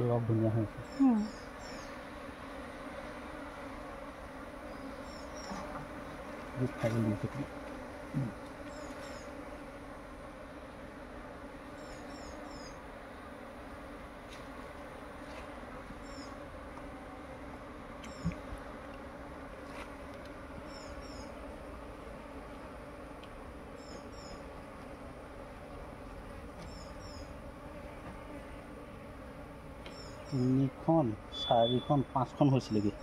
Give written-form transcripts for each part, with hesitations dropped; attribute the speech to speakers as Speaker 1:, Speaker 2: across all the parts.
Speaker 1: লগ ধুনীয়া হৈছে ছাগলী দিছে তিনিখন চাৰিখন পাঁচখন হৈছিলেগৈ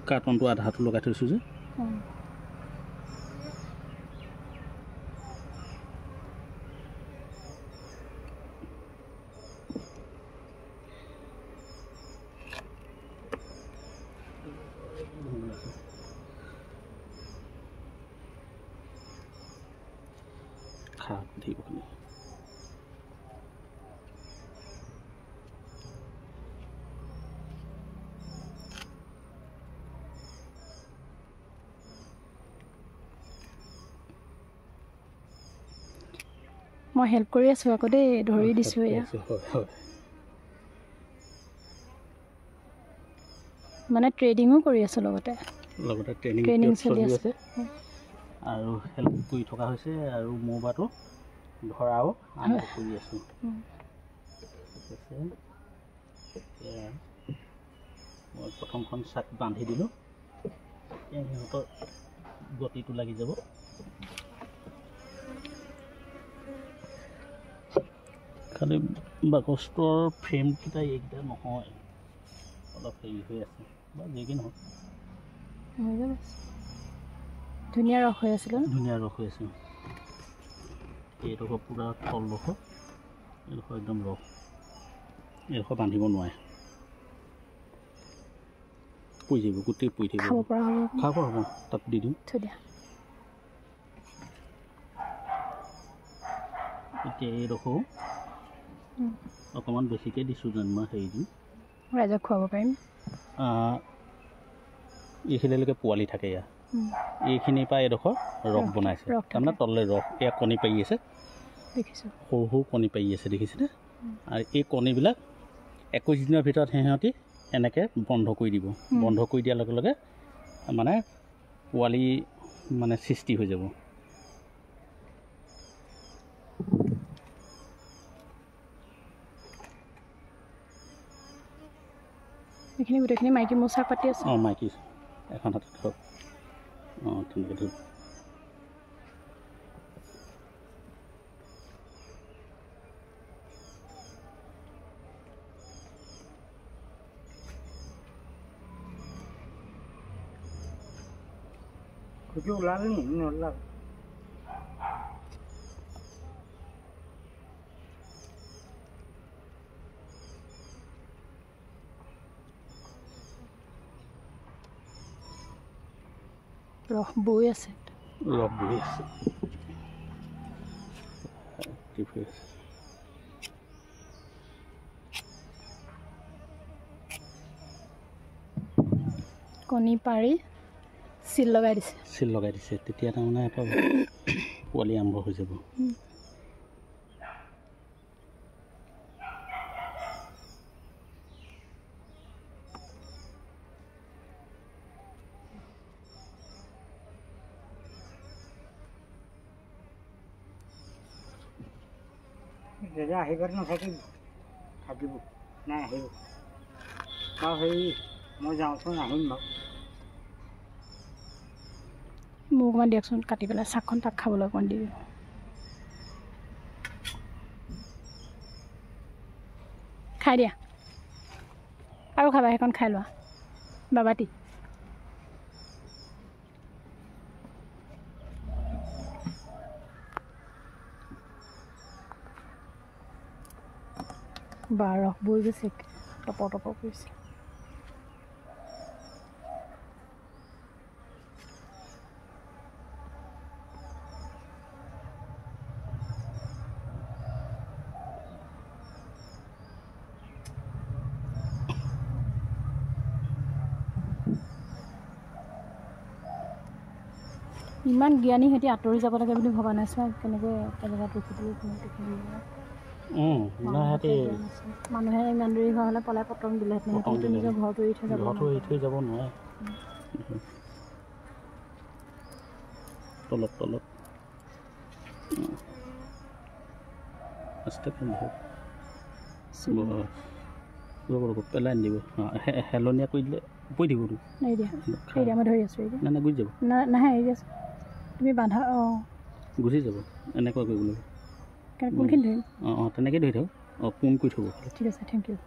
Speaker 1: কাৰ্টনটো আধাটো লগাই থৈছোঁ যে খা থাকিব খালি
Speaker 2: মই হেল্প কৰি আছোঁ আকৌ দেই ধৰি দিছোঁ এয়া মানে ট্ৰেডিঙো কৰি আছোঁ লগতে ট্ৰেইনিং চলি আছে
Speaker 1: আৰু হেল্প কৰি থকা হৈছে আৰু মোবাইলটো ধৰাও আৰম্ভ কৰি আছোঁ মই প্ৰথমখন চাক বান্ধি দিলোঁ সিহঁতৰ গতিটো লাগি যাব খালি বাকচটোৰ ফ্ৰেমকেইটা এইকেইটা নহয় অলপ হেৰি হৈ আছে বা যি কি নহওক
Speaker 2: ধুনীয়া ৰস হৈ আছিল
Speaker 1: ধুনীয়া ৰস হৈ আছে এইডোখৰ পূৰা তলডোখৰ এইডোখৰ একদম ৰস এইডোখৰ বান্ধিব নোৱাৰে পৰি যাব গোটেই পৰি থাকিব খাব হ'ব তাত দি দিম এতিয়া এইডোখৰ অকণমান বেছিকৈ দিছোঁ যেন মই হেৰি দিম
Speaker 2: ৰাইজক খুৱাব পাৰিম
Speaker 1: এইখিনিলৈকে পোৱালি থাকে ইয়াত এইখিনিৰ পৰা এডোখৰ ৰস বনাইছে তাৰমানে তললৈ ৰস এয়া কণী পাৰি আছে
Speaker 2: দেখিছোঁ
Speaker 1: সৰু সৰু কণী পাৰি আছে দেখিছেনে আৰু এই কণীবিলাক 21 দিনৰ ভিতৰত সিহঁতি এনেকৈ বন্ধ কৰি দিব বন্ধ কৰি দিয়াৰ লগে লগে মানে পোৱালি মানে সৃষ্টি হৈ যাব
Speaker 2: এইখিনি গোটেইখিনি মাইকী মোচাক পাতি আছে
Speaker 1: মাইকী এখন হাতত ধৰক তেনেকৈ ধৰক
Speaker 3: ওলালে নোলাল
Speaker 2: ৰস বৈ আছে
Speaker 1: ৰস বৈ আছে
Speaker 2: কণী পাৰি চিল লগাই দিছে
Speaker 1: তেতিয়া তাৰমানে এটা পোৱালি আৰম্ভ হৈ যাব
Speaker 3: দাদা আহিবাৰ নাথাকিব থাকিব নাই আহিব বাৰু হেৰি মই যাওঁচোন আহিম বাৰু
Speaker 2: মোক অকণমান দিয়কচোন কাটি পেলাই চাকখন তাক খাবলৈ অকণমান দি খাই দিয়া আৰু খাবা সেইখন খাই লোৱা বাবাটি ৰস বৈ গৈছে টপৰ কৰিছে ইমান জ্ঞানী সিহঁতি আঁতৰি যাব লাগে বুলি ভবা নাই। চোৱা কেনেকৈ এজেগাত ৰখি দিলে মানুহে ইমান দেৰি হোৱা হ'লে পলাই পতন দিলেহেঁতেন। সিহঁতি নিজৰ ঘৰটো এৰি থৈ যাব
Speaker 1: নোৱাৰে। তলত পেলাই নিদিব। হেলনীয়া কৰি দিলে পৰি দিব।
Speaker 2: মই ধৰি আছোঁ
Speaker 1: নাই গুচি যাব।
Speaker 2: নাহে এৰি আছোঁ তুমি বান্ধা।
Speaker 1: গুচি যাব। এনেকুৱা কৰিব লাগিব।
Speaker 2: কোনখিনি ধৰিম?
Speaker 1: তেনেকৈ ধৰি থাকক। পোন কৰি থ'ব।
Speaker 2: ঠিক আছে, থেংক ইউ।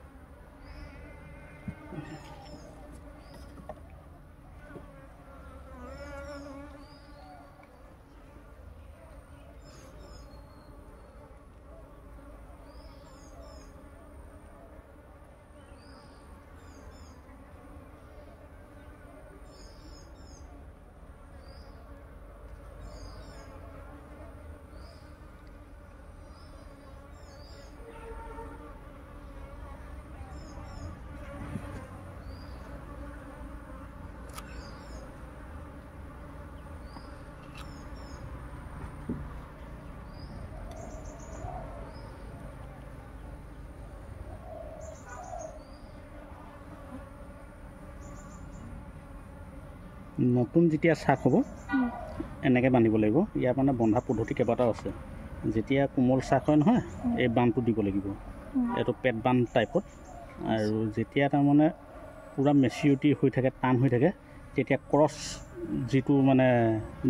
Speaker 1: নতুন যেতিয়া চাক হ'ব এনেকৈ বান্ধিব লাগিব। ইয়াৰ মানে বন্ধা পদ্ধতি কেইবাটাও আছে। যেতিয়া কোমল চাক হয় নহয়, এই বান্ধটো দিব লাগিব। এইটো পেট বান্ধ টাইপত। আৰু যেতিয়া তাৰমানে পূৰা মেচিউৰিটি হৈ থাকে, টান হৈ থাকে, তেতিয়া ক্ৰছ যিটো মানে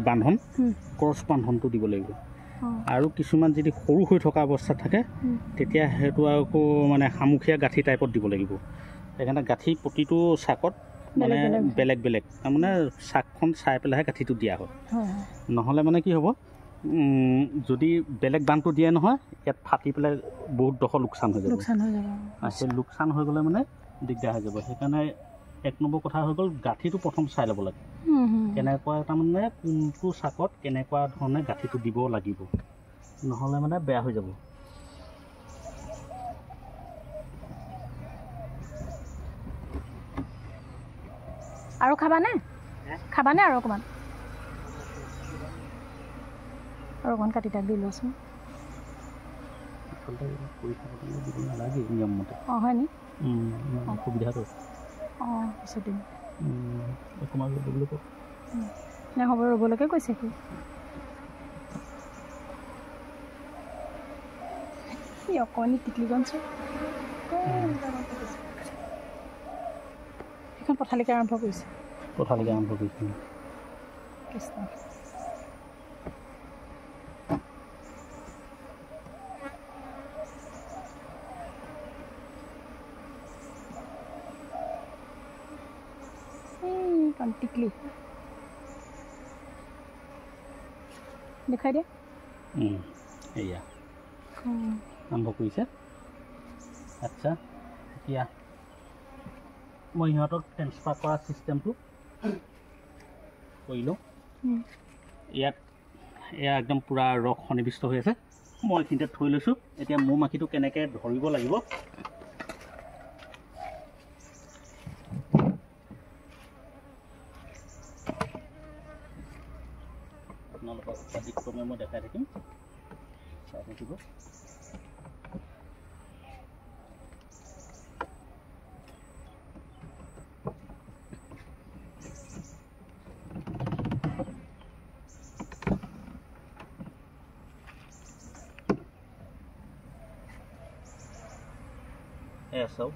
Speaker 1: বান্ধন, ক্ৰছ বান্ধনটো দিব লাগিব। আৰু কিছুমান যদি সৰু হৈ থকা অৱস্থাত থাকে, তেতিয়া সেইটো আকৌ মানে শামুখীয়া গাঁঠি টাইপত দিব লাগিব। সেইকাৰণে গাঁঠি প্ৰতিটো চাকত মানে বেলেগ বেলেগ, তাৰমানে চাকখন চাই পেলাইহে গাঁঠিটো দিয়া হয়। নহ'লে মানে কি হ'ব, যদি বেলেগ বান্ধটো দিয়ে নহয়, ইয়াত ফাটি পেলাই বহুত ডোখৰ লোকচান হৈ যাব। সেই লোকচান হৈ গ'লে মানে দিগদাৰ হৈ যাব। সেইকাৰণে 1 নম্বৰ কথা হৈ গ'ল, গাঁঠিটো প্ৰথম চাই ল'ব লাগে। কেনেকুৱা তাৰমানে কোনটো চাকত কেনেকুৱা ধৰণে গাঁঠিটো দিব লাগিব, নহ'লে মানে বেয়া হৈ যাব।
Speaker 2: আৰু খাবানে? আৰু অকণমান কাটি তাক দি লোৱাচোন।
Speaker 1: নালাগে নিয়মমতে।
Speaker 2: হয় নি?
Speaker 1: সুবিধাটো
Speaker 2: পিছত দিম। নাই হ'ব, ৰ'বলৈকে কৈছে সি অকণি টিকলিকণ চোন। সেইখন পথালিকে আৰম্ভ কৰিছে। কৃষ্ণ। টিকলি দেখাই দিয়া।
Speaker 1: এয়া আৰম্ভ কৰিছে। আচ্ছা, এতিয়া মই সিহঁতক ট্ৰেন্সফাৰ কৰা ছিষ্টেমটো কৰিলোঁ। ইয়াত এয়া একদম পূৰা ৰস সন্নিৱিষ্ট হৈ আছে। মই এইখিনিতে থৈ লৈছোঁ। এতিয়া মৌ মাখিটো কেনেকৈ ধৰিব লাগিব, আপোনালোকক পাতিক্ৰমে মই দেখাই থাকিম, চাই থাকিব। চাওক,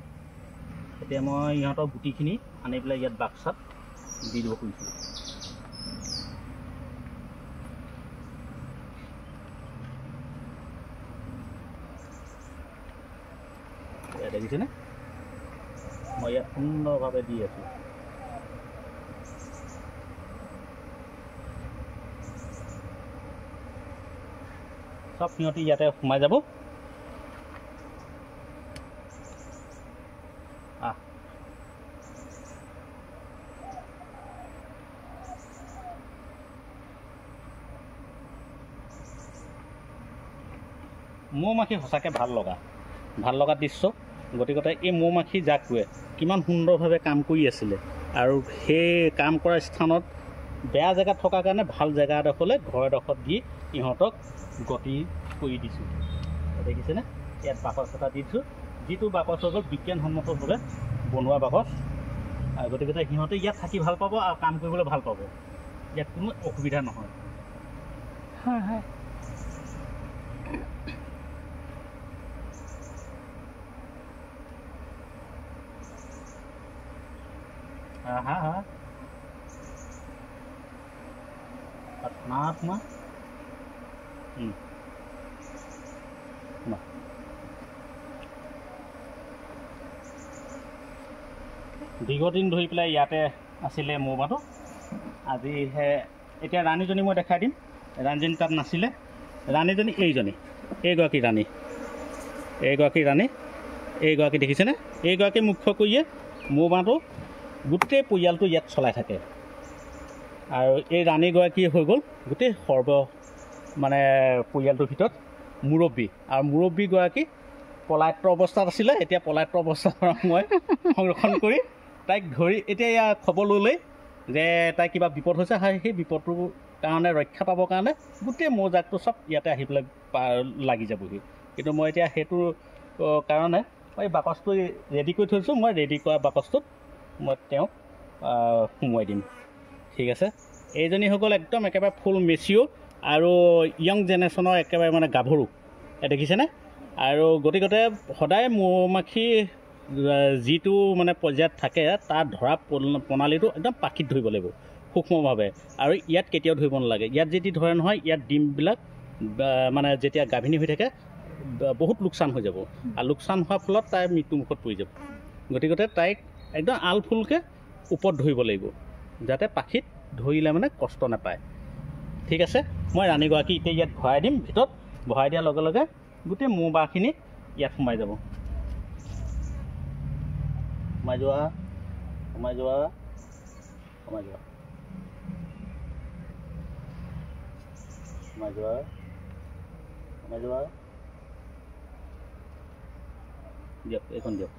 Speaker 1: এতিয়া মই ইহঁতৰ গুটিখিনি আনি পেলাই ইয়াত বাক্সাত দি দিব খুজিছোঁ। দেখিছেনে? মই ইয়াত সুন্দৰভাৱে দি আছোঁ। চব সিহঁতি ইয়াতে সোমাই যাব। মৌ মাখি সঁচাকৈ ভাল লগা দৃশ্য। গতিকে এই মৌ মাখি জাকটোৱে কিমান সুন্দৰভাৱে কাম কৰি আছিলে, আৰু সেই কাম কৰা স্থানত বেয়া জেগাত থকাৰ কাৰণে ভাল জেগা এডোখৰলৈ ঘৰ এডোখৰত দি ইহঁতক গতি কৰি দিছোঁ। দেখিছেনে? ইয়াত বাকচ এটা দি দিছোঁ, যিটো বাকচ হৈ গ'ল বিজ্ঞানসন্মতভাৱে বনোৱা বাকচ। গতিকে সিহঁতে ইয়াত থাকি ভাল পাব আৰু কাম কৰিবলৈ ভাল পাব, ইয়াত কোনো অসুবিধা নহয়।
Speaker 2: হয় হয়।
Speaker 1: হা হা Atma দীৰ্ঘদিন ধৰি পেলাই ইয়াতে আছিলে মৌবাটো। আজিহে এতিয়া ৰাণীজনী মই দেখাই দিম। ৰাণীজনী তাত নাছিলে। ৰাণীজনী এইগৰাকী ৰাণী, এইগৰাকী দেখিছেনে? এইগৰাকী মুখ্য কৰিয়ে মৌবাটো গোটেই পৰিয়ালটো ইয়াত চলাই থাকে। আৰু এই ৰাণীগৰাকী হৈ গ'ল গোটেই মানে পৰিয়ালটোৰ ভিতৰত মুৰব্বী। আৰু মুৰব্বীগৰাকী পলায়ত্ৰ অৱস্থাত আছিলে, এতিয়া পলায়ত্ৰ অৱস্থাৰ পৰা মই সংৰক্ষণ কৰি তাইক ধৰি এতিয়া ইয়াৰ খবৰ ল'লেই যে তাই কিবা বিপদ হৈছে, হয় সেই বিপদটোৰ কাৰণে ৰক্ষা পাবৰ কাৰণে গোটেই মৌজাকটো চব ইয়াতে আহি পেলাই লাগি যাবহি। কিন্তু মই এতিয়া সেইটোৰ কাৰণে এই বাকচটো ৰেডি কৰি থৈছোঁ। মই ৰেডি কৰা বাকচটোত মই তেওঁক সোমোৱাই দিম। ঠিক আছে। এইজনী হৈ গ'ল একদম একেবাৰে ফুল মেচিঅ' আৰু য়ং জেনেৰেশ্যনৰ একেবাৰে মানে গাভৰু, দেখিছেনে? আৰু গতিকে সদায় মৌ মাখি যিটো মানে পৰ্যায়ত থাকে তাৰ ধৰা প্ৰণালীটো একদম পাখিত ধৰিব লাগিব সূক্ষ্মভাৱে। আৰু ইয়াত কেতিয়াও ধৰিব নালাগে। ইয়াত যদি ধৰে নহয়, ইয়াত ডিমবিলাক মানে যেতিয়া গাভিনী হৈ থাকে বহুত লোকচান হৈ যাব, আৰু লোকচান হোৱাৰ ফলত তাই মৃত্যুমুখত পৰি যাব। গতিকে তাইক একদম আলফুলকৈ ওপৰত ধৰিব লাগিব, যাতে পাখিত ধৰিলে মানে কষ্ট নাপায়। ঠিক আছে। মই ৰাণীগৰাকী এতিয়া ইয়াত ভৰাই দিম। ভিতৰত ভৰাই দিয়াৰ লগে লগে গোটেই মৌ বাঁহখিনি ইয়াত সোমাই যাব। সোমাই যোৱা, সোমাই যোৱা, সোমাই যোৱা, সোমাই যোৱা, সোমাই যোৱা। দিয়ক, এইখন দিয়ক।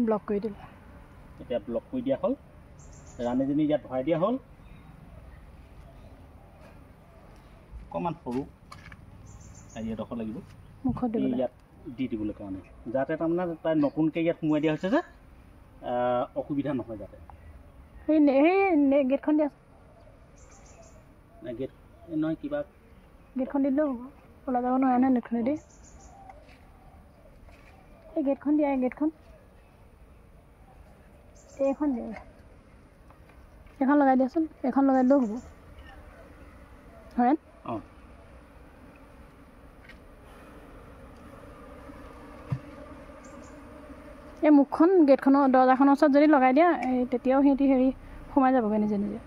Speaker 2: ব্লক কৰি দিলে।
Speaker 1: এতিয়া ব্লক কৰি দিয়া হ'ল। ৰাণীজনী ইয়াত ভৰাই দিয়া হ'ল। অকণমান সৰু হেৰি এডোখৰ লাগিব
Speaker 2: মুখত দিবলৈ,
Speaker 1: ইয়াত দি দিবলৈ কাৰণে, যাতে তাৰমানে তাই নতুনকৈ ইয়াত সোমোৱাই দিয়া হৈছে যে অসুবিধা নহয় যাতে।
Speaker 2: সেই গেটখন দিয়া,
Speaker 1: গেট নহয় কিবা
Speaker 2: গেটখন দি দিলেও হ'ব। ওলাই যাব নোৱাৰে নহয় নেটখনেদি। এই গেটখন দিয়া, গেটখন এইখন দিয়া, এইখন লগাই দিয়াচোন। এইখন লগাই দিলেও হ'ব। হৰেণ
Speaker 1: অঁ
Speaker 2: এই মুখখন গেটখনৰ দৰ্জাখনৰ ওচৰত যদি লগাই দিয়া, তেতিয়াও সিহঁতি সোমাই যাবগৈ নিজে নিজে।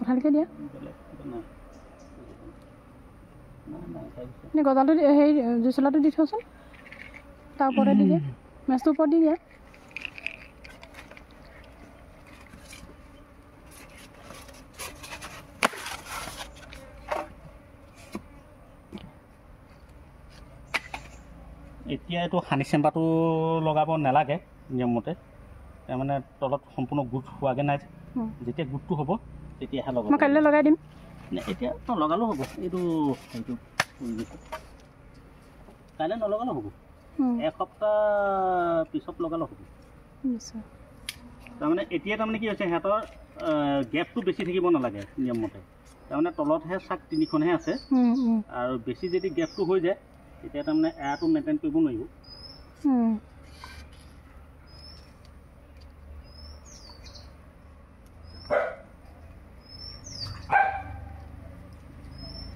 Speaker 2: ভালকৈ দিয়া। গজালটো জুইচলাটো দি থোৱাচোন, তাৰ ওপৰতে দি দিয়া, মেচটোৰ ওপৰত দি দিয়া।
Speaker 1: এতিয়া এইটো হানি চেম্বাৰটো লগাব নালাগে নিয়মমতে, তাৰমানে তলত সম্পূৰ্ণ গোট হোৱাগৈ নাই। যেতিয়া গোটটো হ'ব তেতিয়াহে লগাব।
Speaker 2: মই কাইলৈ লগাই দিম।
Speaker 1: এতিয়া নলগালেও হ'ব। এইটো সেইটো কাইলৈ নলগালেও হ'ব, এসপ্তাহ পিছত লগালেও হ'ব। তাৰমানে এতিয়া তাৰমানে কি হৈছে, সিহঁতৰ গেপটো বেছি থাকিব নালাগে নিয়মমতে। তাৰমানে তলতহে চাক 3খনহে আছে, আৰু বেছি যদি গেপটো হৈ যায় তেতিয়া তাৰমানে এয়াৰটো মেইনটেইন কৰিব নোৱাৰিব।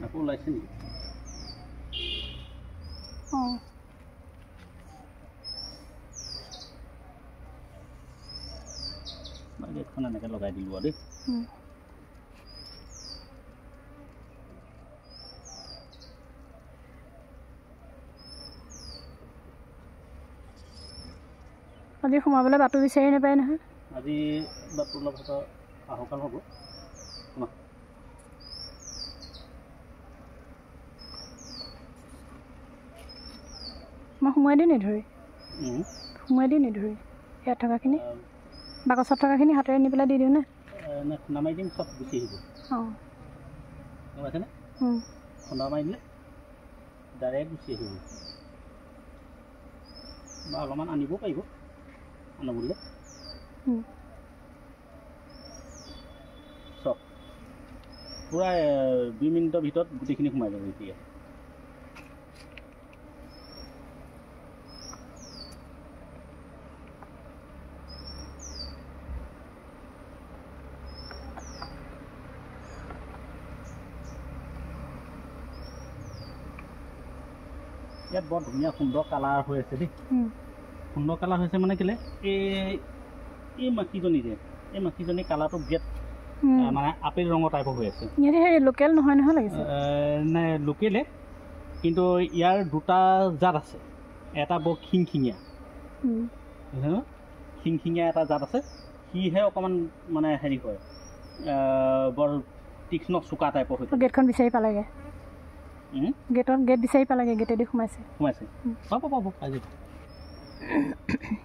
Speaker 1: আকৌ ওলাইছে নেকি? গেটখন এনেকৈ লগাই দিলোঁ আৰু দেই।
Speaker 2: আজি সোমাবলৈ বাটটো বিচাৰি নাপায় নহয়।
Speaker 1: আজি বাটটো অলপ আহকাল হ'ব।
Speaker 2: মই সোমোৱাই দিওঁ নিধৰি সোমোৱাই দিওঁ নিধৰি ইয়াত থকাখিনি বাকচত থকাখিনি হাতেৰে নি পেলাই দি দিওঁ নে
Speaker 1: খুন্দা মাৰি দিম চব গুচি আহিব
Speaker 2: অঁ
Speaker 1: গম পাইছেনে খুন্দা মাৰি দিলে ডাইৰেক্ট গুচি আহিব বা অলপমান আনিব পাৰিব আনো বুলিলে চব পূৰা 2 মিনিটৰ ভিতৰত গোটেইখিনি সোমাই যাব এতিয়া ইয়াত বৰ ধুনীয়া সুন্দৰ কালাৰ হৈ আছে দেই সুন্দৰ কালাৰ হৈছে মানে কেলে এই মাখিজনী যে এই মাখিজনী কালাৰটো বিৰাট মানে আপেল ৰঙৰ টাইপৰ হৈ আছে
Speaker 2: লোকেল নহয় নহয় লাগিছে
Speaker 1: নাই লোকেলে কিন্তু ইয়াৰ দুটা জাত আছে এটা বৰ খিংখিঙীয়া খিংখিঙীয়া এটা জাত আছে সিহে অকণমান মানে হেৰি হয় বৰ তীক্ষ্ণ চোকা টাইপৰ হৈ
Speaker 2: গেটখন বিচাৰি পালেগৈ গেট বিচাৰি পালেগৈ গেটেদি সোমাইছে
Speaker 1: পাব পাব আজি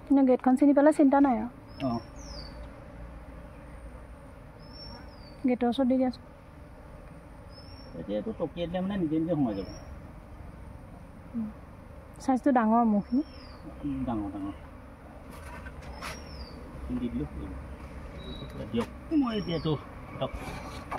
Speaker 2: কিন্তু গেটখন চিনি পালে চিন্তা নাই আৰু
Speaker 1: অঁ
Speaker 2: গেটৰ ওচৰত দি দিয়াচোন
Speaker 1: এতিয়া এইটো টকিয়াই দিলে মানে নিজে নিজে সোমাই যাব
Speaker 2: চাইজটো ডাঙৰ মুখখিনি
Speaker 1: ডাঙৰ দি দিলোঁ দিয়ক মই এতিয়া এইটো